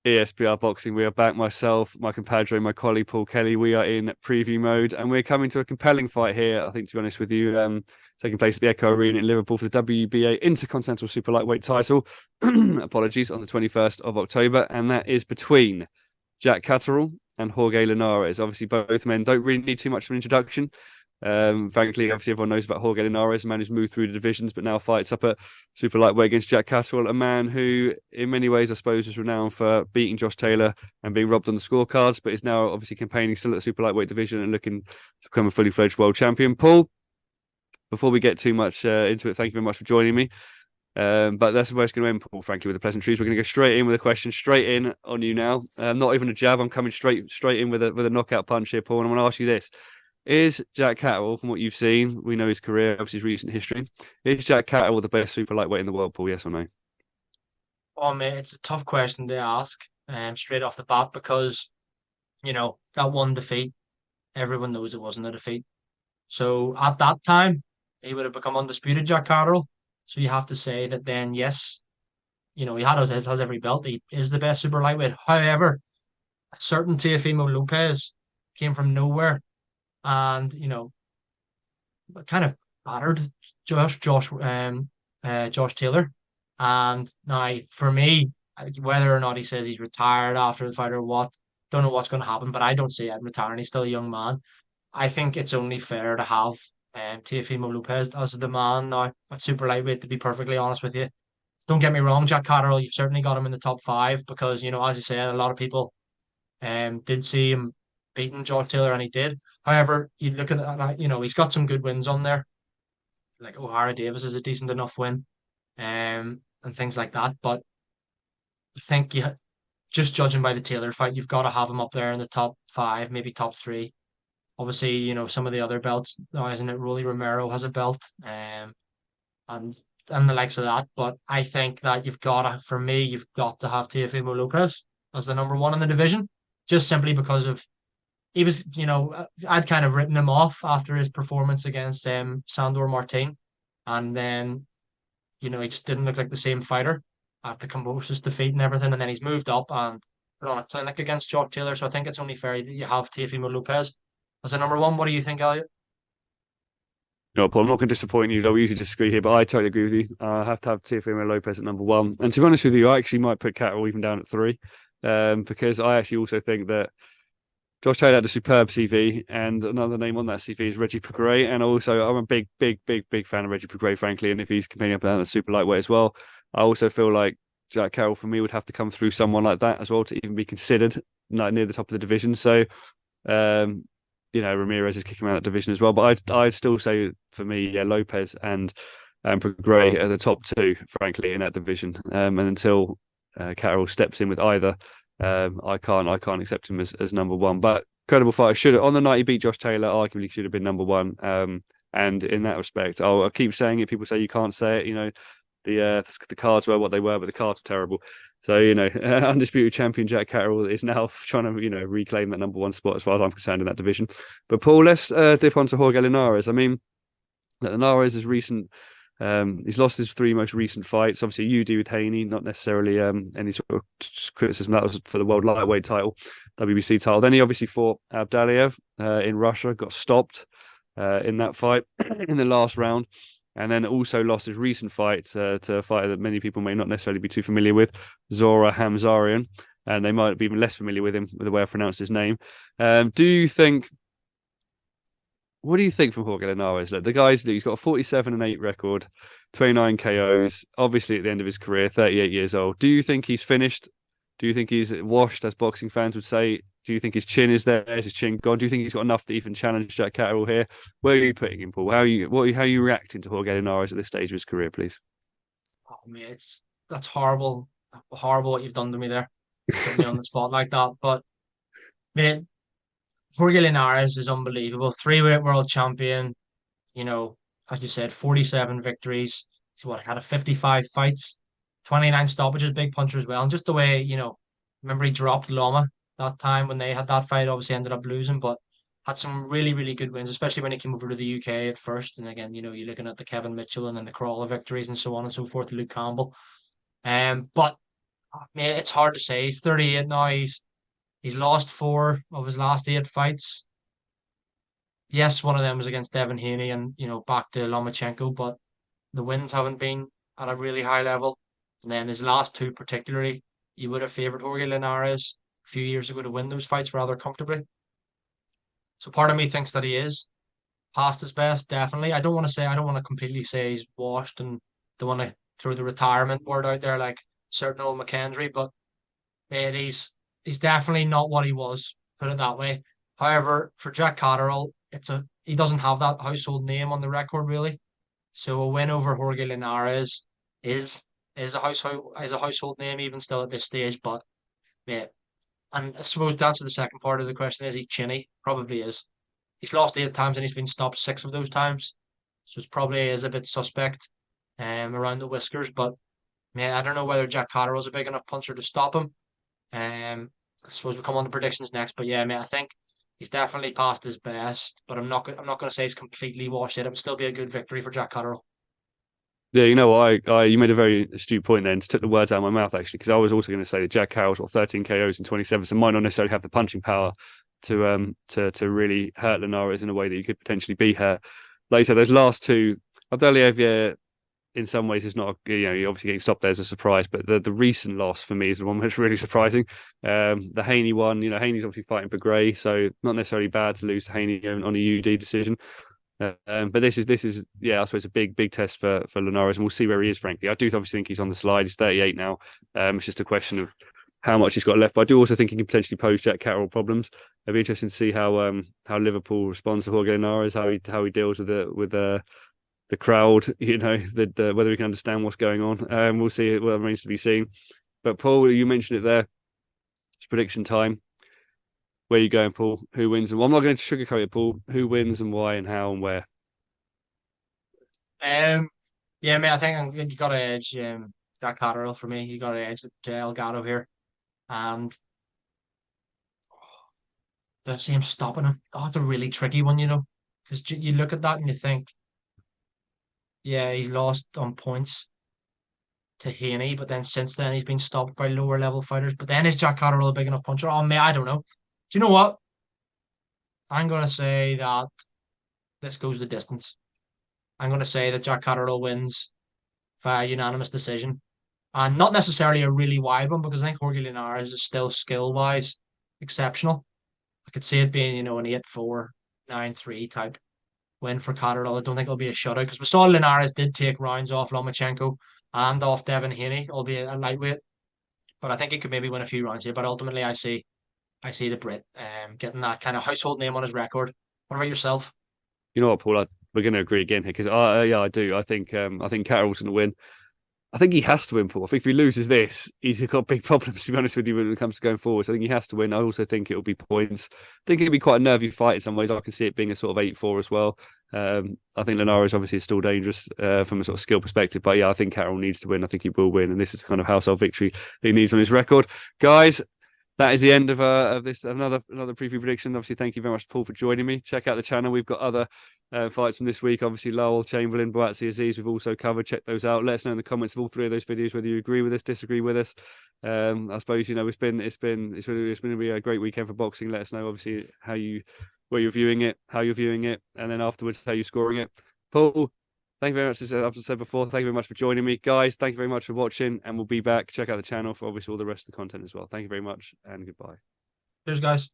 ESPR Boxing. We are back. Myself, my compadre, my colleague Paul Kelly. We are in preview mode, and we're coming to a compelling fight here. I think, to be honest with you, taking place at the Echo Arena in Liverpool for the WBA Intercontinental Super Lightweight title. Apologies, on the 21st of October, and that is between Jack Catterall and Jorge Linares. Obviously, both men don't really need too much of an introduction. Frankly, obviously, everyone knows about Jorge Linares, a man who's moved through the divisions, but now fights up at super lightweight against Jack Catterall, a man who, in many ways, I suppose, is renowned for beating Josh Taylor and being robbed on the scorecards, but is now obviously campaigning still at the super lightweight division and looking to become a fully fledged world champion. Paul, before we get too much into it, thank you very much for joining me. But that's where it's going to end, Paul, frankly, with the pleasantries. We're going to go straight in with a question, straight in on you now. Not even a jab. I'm coming straight in with a knockout punch here, Paul. And I'm going to ask you this. Is Jack Catterall, from what you've seen, we know his career, obviously his recent history, is Jack Catterall the best super lightweight in the world, Paul? Yes or no? Oh mate, it's a tough question to ask straight off the bat because, that one defeat, everyone knows it wasn't a defeat. So at that time, he would have become undisputed Jack Catterall. So you have to say that then, yes, he has every belt. He is the best super lightweight. However, a certain Teofimo Lopez came from nowhere and, kind of battered Josh Taylor. And now, for me, whether or not he says he's retired after the fight or what, don't know what's going to happen. But I don't see him retiring. He's still a young man. I think it's only fair to have Teofimo Lopez as the man now at super lightweight. To be perfectly honest with you, don't get me wrong, Jack Catterall, you've certainly got him in the top five because as you said, a lot of people did see him beating Josh Taylor, and he did. However, you look at that, he's got some good wins on there. Like O'Hara Davis is a decent enough win, and things like that. But I think just judging by the Taylor fight, you've got to have him up there in the top five, maybe top three. Obviously, some of the other belts now, isn't it? Rolly Romero has a belt, and and the likes of that. But I think that for me, you've got to have Teofimo Lopez as the number one in the division, just simply because of he was, I'd kind of written him off after his performance against Sandor Martin, and then he just didn't look like the same fighter after Cambosa's defeat and everything, and then he's moved up and put on a clinic against Jock Taylor. So I think it's only fair that you have Teofimo Lopez as a number one. What do you think, Elliot? No, Paul, I'm not going to disappoint you, though. We usually disagree here, but I totally agree with you. I have to have Teofimo Lopez at number one. And to be honest with you, I actually might put Catterall even down at three, because I actually also think that Josh Taylor had a superb CV, and another name on that CV is Reggie Prograis. And also, I'm a big fan of Reggie Prograis, frankly. And if he's competing up down at super lightweight as well, I also feel like Jack Carroll for me would have to come through someone like that as well to even be considered near the top of the division. So, um, Ramirez is kicking around that division as well. But I'd still say for me, yeah, Lopez and Prograis are the top two, frankly, in that division. And until Carroll steps in with either. I can't accept him as number one. But credible fighter should have on the night he beat Josh Taylor, arguably should have been number one. And in that respect, I'll keep saying it. People say you can't say it. The cards were what they were, but the cards were terrible. So undisputed champion Jack Catterall is now trying to reclaim that number one spot as far as I'm concerned in that division. But Paul, let's dip onto Jorge Linares. I mean, Linares is recent. He's lost his three most recent fights. Obviously, UD with Haney, not necessarily any sort of criticism. That was for the world lightweight title, WBC title. Then he obviously fought Abdaliev in Russia, got stopped in that fight in the last round, and then also lost his recent fight to a fighter that many people may not necessarily be too familiar with, Zora Hamzarian, and they might be even less familiar with him with the way I pronounce his name. Do you think? What do you think from Jorge Linares? Look, he's got a 47-8 record, 29 KOs, obviously at the end of his career, 38 years old. Do you think he's finished? Do you think he's washed, as boxing fans would say? Do you think his chin is there? Is his chin gone? Do you think he's got enough to even challenge Jack Catterall here? Where are you putting him, Paul? How are you reacting to Jorge Linares at this stage of his career, please? Oh man, that's horrible, horrible what you've done to me there, putting me on the spot like that. But man, Jorge Linares is unbelievable. Three-weight world champion, you know, as you said, 47 victories. He's had a 55 fights, 29 stoppages, big puncher as well. And just the way, remember he dropped Loma that time when they had that fight, obviously ended up losing, but had some really, really good wins, especially when he came over to the UK at first. And again, you're looking at the Kevin Mitchell and then the Crawler victories and so on and so forth, Luke Campbell. But Man, it's hard to say. He's 38 now. He's lost 4 of his last 8 fights. Yes, one of them was against Devin Haney and back to Lomachenko, but the wins haven't been at a really high level. And then his last two, particularly, you would have favoured Jorge Linares a few years ago to win those fights rather comfortably. So part of me thinks that he is past his best, definitely. I don't want to completely say he's washed and don't want to throw the retirement word out there like certain old McKendry, but man, he's definitely not what he was, put it that way. However, for Jack Catterall, he doesn't have that household name on the record really. So a win over Jorge Linares is is a household name even still at this stage. But yeah, and I suppose to answer the second part of the question, is he chinny? Probably is. He's lost 8 times and he's been stopped 6 of those times. So it's probably is a bit suspect around the whiskers. But yeah, I don't know whether Jack Catterall's a big enough puncher to stop him. I suppose we come on to predictions next. But yeah, mate, I think he's definitely past his best. But I'm not going to say he's completely washed it. It would still be a good victory for Jack Catterall. Yeah, you know what? You made a very astute point then. Just took the words out of my mouth actually, because I was also going to say that Jack Carroll's got 13 KOs in 27, so might not necessarily have the punching power to really hurt Linares in a way that you could potentially beat her. Like you said, those last two, Abdelier in some ways is not, you're obviously getting stopped there as a surprise, but the recent loss for me is the one that's really surprising. The Haney one, Haney's obviously fighting for Gray, so not necessarily bad to lose to Haney on a UD decision. But this is yeah, I suppose a big test for Linares, and we'll see where he is. Frankly, I do obviously think he's on the slide. He's 38 now. It's just a question of how much he's got left. But I do also think he can potentially pose Jack Catterall problems. It'll be interesting to see how Liverpool responds to Jorge Linares, how he deals with the crowd. Whether he can understand what's going on. We'll see. It remains to be seen. But Paul, you mentioned it there. It's prediction time. Where you going, Paul? Who wins? And I'm not going to sugarcoat it, Paul. Who wins and why and how and where? Yeah, mate, I think you got to edge Jack Catterall for me. You got to edge Elgato here, and the same stopping him. Oh, it's a really tricky one, because you look at that and you think, yeah, he's lost on points to Haney, but then since then he's been stopped by lower level fighters. But then is Jack Catterall a big enough puncher? Oh, mate, I don't know. Do you know what? I'm gonna say that this goes the distance. I'm gonna say that Jack Catterall wins via unanimous decision. And not necessarily a really wide one because I think Jorge Linares is still skill wise exceptional. I could see it being, an 8-4, 9-3 type win for Catterall. I don't think it'll be a shutout because we saw Linares did take rounds off Lomachenko and off Devin Haney, albeit a lightweight. But I think he could maybe win a few rounds here. But ultimately, I see the Brit getting that kind of household name on his record. What about yourself? You know what, Paul? We're going to agree again here because yeah, I do. I think Catterall's going to win. I think he has to win, Paul. I think if he loses this, he's got big problems, to be honest with you, when it comes to going forward. So I think he has to win. I also think it'll be points. I think it'll be quite a nervy fight in some ways. I can see it being a sort of 8-4 as well. I think Linares obviously is still dangerous from a sort of skill perspective. But yeah, I think Catterall needs to win. I think he will win. And this is kind of household victory that he needs on his record. Guys, that is the end of this another preview prediction. Obviously, thank you very much, Paul, for joining me. Check out the channel. We've got other fights from this week. Obviously, Lowell, Chamberlain, Boatsi, Aziz. We've also covered. Check those out. Let us know in the comments of all three of those videos whether you agree with us, disagree with us. I suppose it's been to be a great weekend for boxing. Let us know obviously where you're viewing it, how you're viewing it, and then afterwards how you're scoring it. Paul, thank you very much. As I've said before, thank you very much for joining me. Guys, thank you very much for watching, and we'll be back. Check out the channel for obviously all the rest of the content as well. Thank you very much, and goodbye. Cheers, guys.